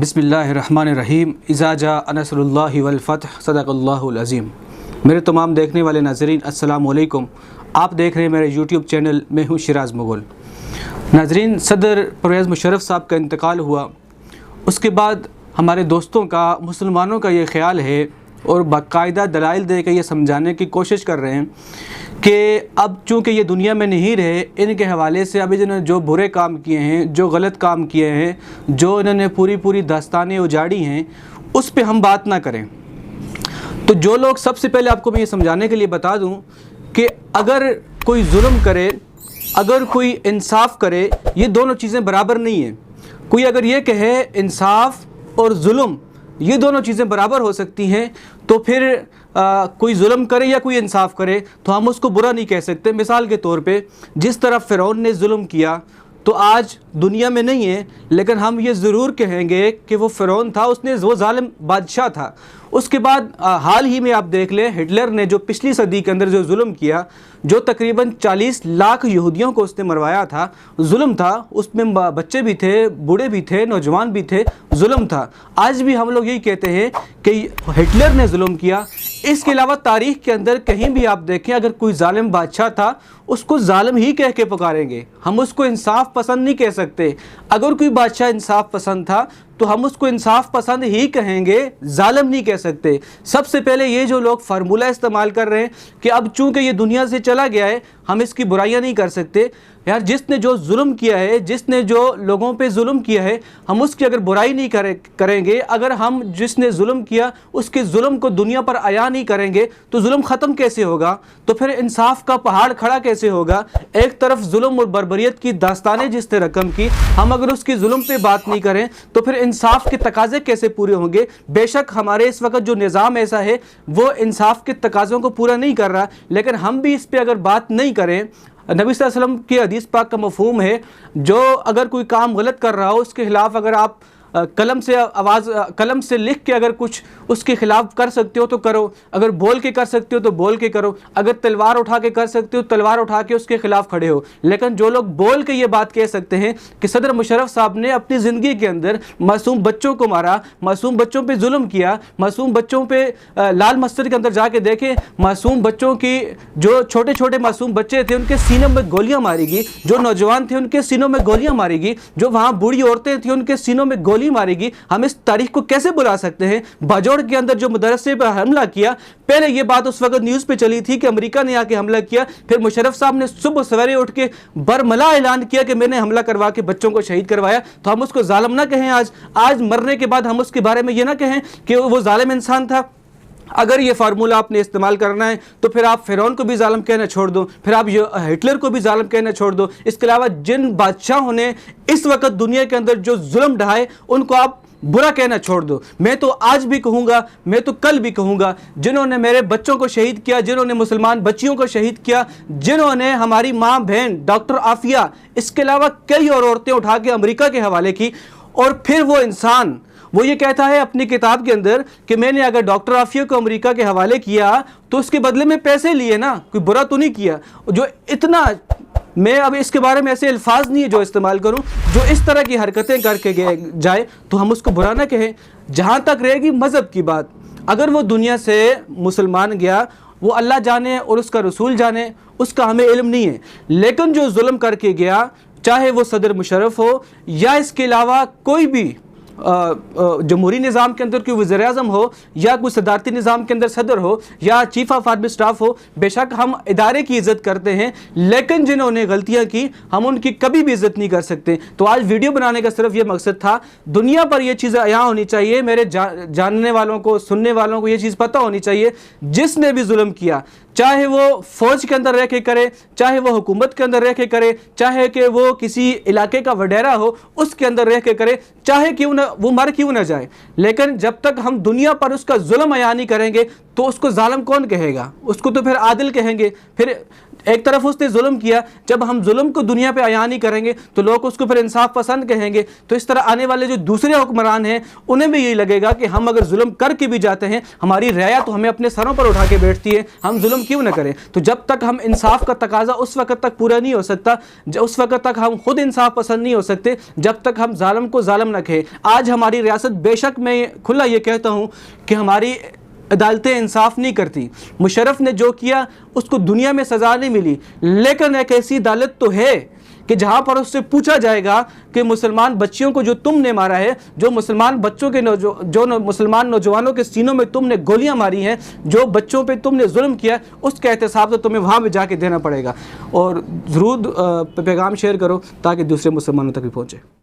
بسم اللہ الرحمن الرحیم اذا جاء نصر اللہ والفتح صدق اللہ العظیم۔ میرے تمام دیکھنے والے ناظرین السلام علیکم۔ آپ دیکھ رہے ہیں میرے یوٹیوب چینل، میں ہوں شیراز مغل۔ ناظرین، صدر پرویز مشرف صاحب کا انتقال ہوا، اس کے بعد ہمارے دوستوں کا، مسلمانوں کا یہ خیال ہے اور باقاعدہ دلائل دے کے یہ سمجھانے کی کوشش کر رہے ہیں کہ اب چونکہ یہ دنیا میں نہیں رہے، ان کے حوالے سے اب انہوں نے جو برے کام کیے ہیں، جو غلط کام کیے ہیں، جو انہوں نے پوری داستانیں اجاڑی ہیں، اس پہ ہم بات نہ کریں۔ تو جو لوگ، سب سے پہلے آپ کو میں یہ سمجھانے کے لیے بتا دوں کہ اگر کوئی ظلم کرے، اگر کوئی انصاف کرے، یہ دونوں چیزیں برابر نہیں ہیں۔ کوئی اگر یہ کہے انصاف اور ظلم یہ دونوں چیزیں برابر ہو سکتی ہیں، تو پھر کوئی ظلم کرے یا کوئی انصاف کرے تو ہم اس کو برا نہیں کہہ سکتے۔ مثال کے طور پہ جس طرح فرعون نے ظلم کیا تو آج دنیا میں نہیں ہے، لیکن ہم یہ ضرور کہیں گے کہ وہ فرعون تھا، وہ ظالم بادشاہ تھا۔ اس کے بعد حال ہی میں آپ دیکھ لیں، ہٹلر نے جو پچھلی صدی کے اندر جو ظلم کیا، جو تقریباً 40 لاکھ یہودیوں کو اس نے مروایا تھا، ظلم تھا۔ اس میں بچے بھی تھے، بوڑھے بھی تھے، نوجوان بھی تھے، ظلم تھا۔ آج بھی ہم لوگ یہی کہتے ہیں کہ ہٹلر نے ظلم کیا۔ اس کے علاوہ تاریخ کے اندر کہیں بھی آپ دیکھیں، اگر کوئی ظالم بادشاہ تھا، اس کو ظالم ہی کہہ کے پکاریں گے، ہم اس کو انصاف پسند نہیں کہہ سکتے۔ اگر کوئی بادشاہ انصاف پسند تھا تو ہم اس کو انصاف پسند ہی کہیں گے، ظالم نہیں کہہ سکتے۔ سب سے پہلے یہ جو لوگ فارمولہ استعمال کر رہے ہیں کہ اب چونکہ یہ دنیا سے چلا گیا ہے، ہم اس کی برائیاں نہیں کر سکتے، یار جس نے جو ظلم کیا ہے، جس نے جو لوگوں پہ ظلم کیا ہے، ہم اس کی اگر برائی نہیں کریں گے، اگر ہم جس نے ظلم کیا اس کے ظلم کو دنیا پر عیاں نہیں کریں گے تو ظلم ختم کیسے ہوگا؟ تو پھر انصاف کا پہاڑ کھڑا کیسے ہوگا؟ ایک طرف ظلم اور بربریت کی داستانیں جس نے رقم کی، ہم اگر اس کی ظلم پہ بات نہیں کریں تو پھر انصاف کے تقاضے کیسے پورے ہوں گے؟ بے شک ہمارے اس وقت جو نظام ایسا ہے وہ انصاف کے تقاضوں کو پورا نہیں کر رہا، لیکن ہم بھی اس پہ اگر بات نہیں کریں، نبی صلی اللہ علیہ وسلم کی حدیث پاک کا مفہوم ہے، جو اگر کوئی کام غلط کر رہا ہو، اس کے خلاف اگر آپ قلم سے لکھ کے اگر کچھ اس کے خلاف کر سکتے ہو تو کرو، اگر بول کے کر سکتے ہو تو بول کے کرو، اگر تلوار اٹھا کے کر سکتے ہو تلوار اٹھا کے اس کے خلاف کھڑے ہو۔ لیکن جو لوگ بول کے یہ بات کہہ سکتے ہیں کہ صدر مشرف صاحب نے اپنی زندگی کے اندر معصوم بچوں کو مارا، معصوم بچوں پہ ظلم کیا، معصوم بچوں پہ لال مسجد کے اندر جا کے دیکھیں، معصوم بچوں کی، جو چھوٹے معصوم بچے تھے ان کے سینوں میں گولیاں ماری گی، جو نوجوان تھے ان کے سینوں میں گولیاں ماری گی، جو وہاں بوڑھی عورتیں تھیں ان کے سینوں میں گولی مارے گی۔ ہم اس تاریخ کو کیسے بلا سکتے ہیں؟ باجوڑ کے اندر جو مدرسے پر حملہ کیا، پہلے یہ بات اس وقت نیوز پہ چلی تھی کہ امریکہ نے آ کے حملہ کیا، پھر مشرف صاحب نے صبح سویرے اٹھ کے برملا اعلان کیا کہ میں نے حملہ کروا کے بچوں کو شہید کروایا، تو ہم اس کو ظالم نہ کہیں۔ آج مرنے کے بعد ہم اس کے بارے میں یہ نہ کہیں کہ وہ ظالم انسان تھا۔ اگر یہ فارمولہ آپ نے استعمال کرنا ہے تو پھر آپ فرعون کو بھی ظالم کہنا چھوڑ دو، پھر آپ ہٹلر کو بھی ظالم کہنا چھوڑ دو۔ اس کے علاوہ جن بادشاہوں نے اس وقت دنیا کے اندر جو ظلم ڈھائے، ان کو آپ برا کہنا چھوڑ دو۔ میں تو آج بھی کہوں گا، میں تو کل بھی کہوں گا، جنہوں نے میرے بچوں کو شہید کیا، جنہوں نے مسلمان بچیوں کو شہید کیا، جنہوں نے ہماری ماں بہن ڈاکٹر عافیہ، اس کے علاوہ کئی اور عورتیں اٹھا کے امریکہ کے حوالے کی، اور پھر وہ انسان وہ یہ کہتا ہے اپنی کتاب کے اندر کہ میں نے اگر ڈاکٹر عافیہ کو امریکہ کے حوالے کیا تو اس کے بدلے میں پیسے لیے نا، کوئی برا تو نہیں کیا۔ جو اتنا، میں اب اس کے بارے میں ایسے الفاظ نہیں ہے جو استعمال کروں، جو اس طرح کی حرکتیں کر کے جائے تو ہم اس کو برا نہ کہیں۔ جہاں تک رہے گی مذہب کی بات، اگر وہ دنیا سے مسلمان گیا، وہ اللہ جانے اور اس کا رسول جانے، اس کا ہمیں علم نہیں ہے، لیکن جو ظلم کر کے گیا، چاہے وہ صدر مشرف ہو یا اس کے علاوہ کوئی بھی جمہوری نظام کے اندر کوئی وزیر اعظم ہو، یا کوئی صدارتی نظام کے اندر صدر ہو، یا چیف آف آرمی اسٹاف ہو، بے شک ہم ادارے کی عزت کرتے ہیں، لیکن جنہوں نے غلطیاں کی ہم ان کی کبھی بھی عزت نہیں کر سکتے۔ تو آج ویڈیو بنانے کا صرف یہ مقصد تھا، دنیا پر یہ چیزیں عیاں ہونی چاہیے، میرے جاننے والوں کو، سننے والوں کو یہ چیز پتہ ہونی چاہیے، جس نے بھی ظلم کیا، چاہے وہ فوج کے اندر رہ کے کرے، چاہے وہ حکومت کے اندر رہ کے کرے، چاہے کہ وہ کسی علاقے کا وڈیرا ہو اس کے اندر رہ کے کرے، چاہے کیوں نہ وہ مر کیوں نہ جائے، لیکن جب تک ہم دنیا پر اس کا ظلم عیاں نہیں کریں گے تو اس کو ظالم کون کہے گا؟ اس کو تو پھر عادل کہیں گے۔ پھر ایک طرف اس نے ظلم کیا، جب ہم ظلم کو دنیا پہ عیاں نہیں کریں گے تو لوگ اس کو پھر انصاف پسند کہیں گے، تو اس طرح آنے والے جو دوسرے حکمران ہیں انہیں بھی یہی لگے گا کہ ہم اگر ظلم کر کے بھی جاتے ہیں، ہماری رعایا تو ہمیں اپنے سروں پر اٹھا کے بیٹھتی ہے، ہم ظلم کیوں نہ کریں؟ تو جب تک ہم انصاف کا تقاضا اس وقت تک پورا نہیں ہو سکتا، اس وقت تک ہم خود انصاف پسند نہیں ہو سکتے جب تک ہم ظالم کو ظالم نہ کہیں۔ آج ہماری ریاست، بے شک میں کھلا یہ کہتا ہوں کہ ہماری عدالتیں انصاف نہیں کرتی۔ مشرف نے جو کیا اس کو دنیا میں سزا نہیں ملی، لیکن ایک ایسی عدالت تو ہے کہ جہاں پر اس سے پوچھا جائے گا کہ مسلمان بچیوں کو جو تم نے مارا ہے، جو مسلمان بچوں کے مسلمان نوجوانوں کے سینوں میں تم نے گولیاں ماری ہیں، جو بچوں پہ تم نے ظلم کیا، اس کا احتساب تو تمہیں وہاں پہ جا کے دینا پڑے گا۔ اور ضرور پیغام شیئر کرو تاکہ دوسرے مسلمانوں تک بھی پہنچے۔